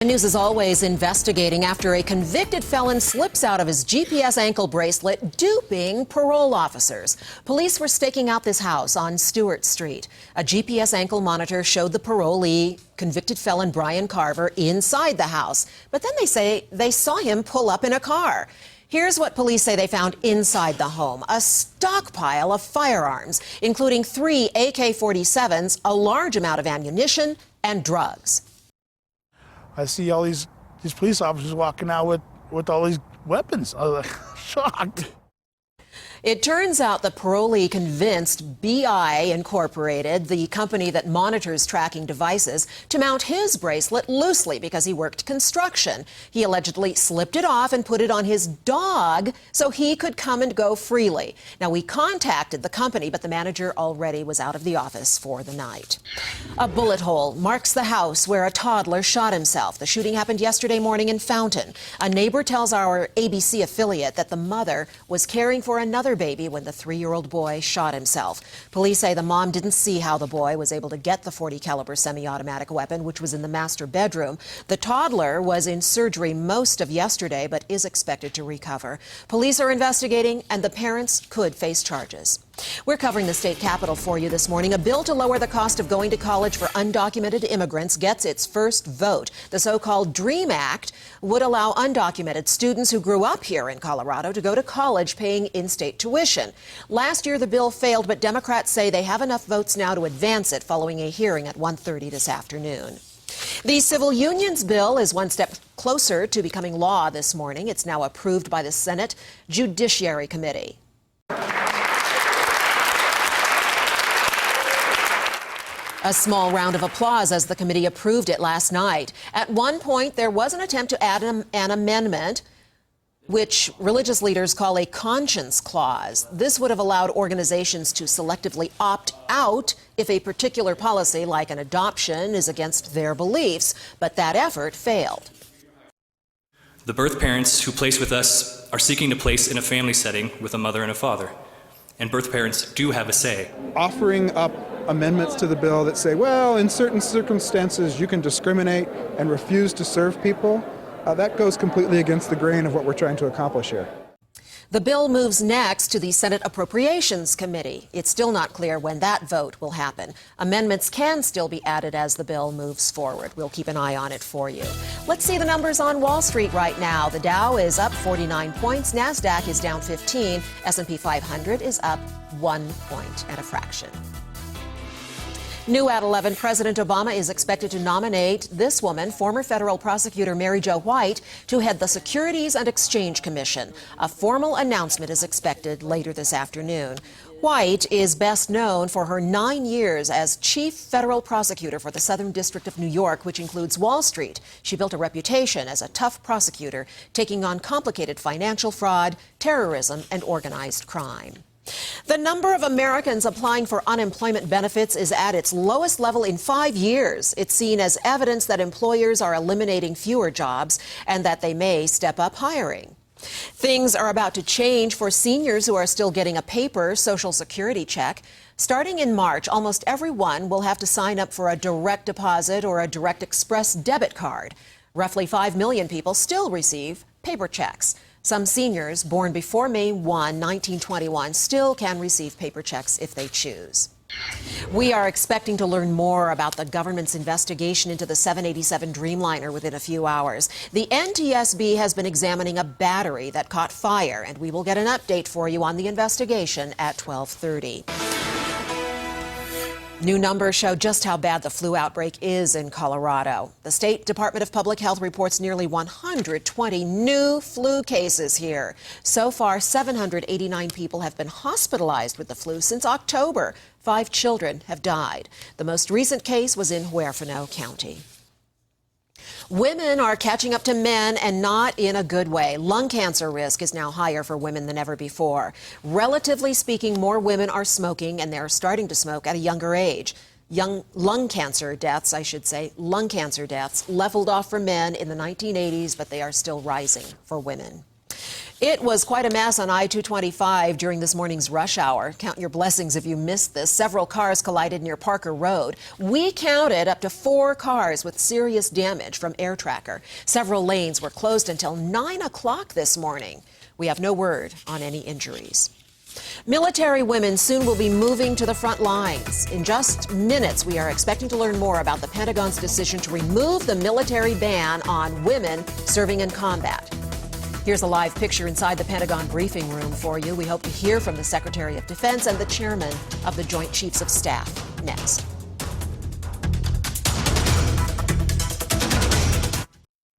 The news is always investigating after a convicted felon slips out of his GPS ankle bracelet, duping parole officers. Police were staking out this house on Stewart Street. A GPS ankle monitor showed the parolee, convicted felon Brian Carver, inside the house. But then they say they saw him pull up in a car. Here's what police say they found inside the home: a stockpile of firearms, including 3 AK-47s, a large amount of ammunition, and drugs. I see all these police officers walking out with all these weapons. I was like, shocked. It turns out the parolee convinced BI Incorporated, the company that monitors tracking devices, to mount his bracelet loosely because he worked construction. He allegedly slipped it off and put it on his dog so he could come and go freely. Now, we contacted the company, but the manager already was out of the office for the night. A bullet hole marks the house where a toddler shot himself. The shooting happened yesterday morning in Fountain. A neighbor tells our ABC affiliate that the mother was caring for another baby when the 3-year-old boy shot himself. Police say the mom didn't see how the boy was able to get the .40 caliber semi-automatic weapon, which was in the master bedroom. The toddler was in surgery most of yesterday, but is expected to recover. Police are investigating, and the parents could face charges. We're covering the state capitol for you this morning. A bill to lower the cost of going to college for undocumented immigrants gets its first vote. The so-called DREAM Act would allow undocumented students who grew up here in Colorado to go to college paying in-state tuition. Last year, the bill failed, but Democrats say they have enough votes now to advance it following a hearing at 1:30 this afternoon. The civil unions bill is one step closer to becoming law this morning. It's now approved by the Senate Judiciary Committee. A small round of applause as the committee approved it last night. At one point, there was an attempt to add an amendment, which religious leaders call a conscience clause. This would have allowed organizations to selectively opt out if a particular policy, like an adoption, is against their beliefs, but that effort failed. The birth parents who place with us are seeking to place in a family setting with a mother and a father. And birth parents do have a say. Offering up amendments to the bill that say, well, in certain circumstances you can discriminate and refuse to serve people, that goes completely against the grain of what we're trying to accomplish here. The bill moves next to the Senate Appropriations Committee. It's still not clear when that vote will happen. Amendments can still be added as the bill moves forward. We'll keep an eye on it for you. Let's see the numbers on Wall Street right now. The Dow is up 49 points. NASDAQ is down 15. S&P 500 is up 1 point and a fraction. New at 11, President Obama is expected to nominate this woman, former federal prosecutor Mary Jo White, to head the Securities and Exchange Commission. A formal announcement is expected later this afternoon. White is best known for her 9 years as chief federal prosecutor for the Southern District of New York, which includes Wall Street. She built a reputation as a tough prosecutor, taking on complicated financial fraud, terrorism, and organized crime. The number of Americans applying for unemployment benefits is at its lowest level in 5 years. It's seen as evidence that employers are eliminating fewer jobs and that they may step up hiring. Things are about to change for seniors who are still getting a paper Social Security check. Starting in March, almost everyone will have to sign up for a direct deposit or a direct express debit card. Roughly 5 million people still receive paper checks. Some seniors born before May 1, 1921 still can receive paper checks if they choose. We are expecting to learn more about the government's investigation into the 787 Dreamliner within a few hours. The NTSB has been examining a battery that caught fire, and we will get an update for you on the investigation at 12:30. New numbers show just how bad the flu outbreak is in Colorado. The State Department of Public Health reports nearly 120 new flu cases here. So far, 789 people have been hospitalized with the flu since October. 5 children have died. The most recent case was in Huerfano County. Women are catching up to men, and not in a good way. Lung cancer risk is now higher for women than ever before. Relatively speaking, more women are smoking, and they're starting to smoke at a younger age. Lung cancer deaths leveled off for men in the 1980s, but they are still rising for women. It was quite a mess on I-225 during this morning's rush hour. Count your blessings if you missed this. Several cars collided near Parker Road. We counted up to 4 cars with serious damage from air tracker. Several lanes were closed until 9 o'clock this morning. We have no word on any injuries. Military women soon will be moving to the front lines. In just minutes, we are expecting to learn more about the Pentagon's decision to remove the military ban on women serving in combat. Here's a live picture inside the Pentagon briefing room for you. We hope to hear from the Secretary of Defense and the Chairman of the Joint Chiefs of Staff next.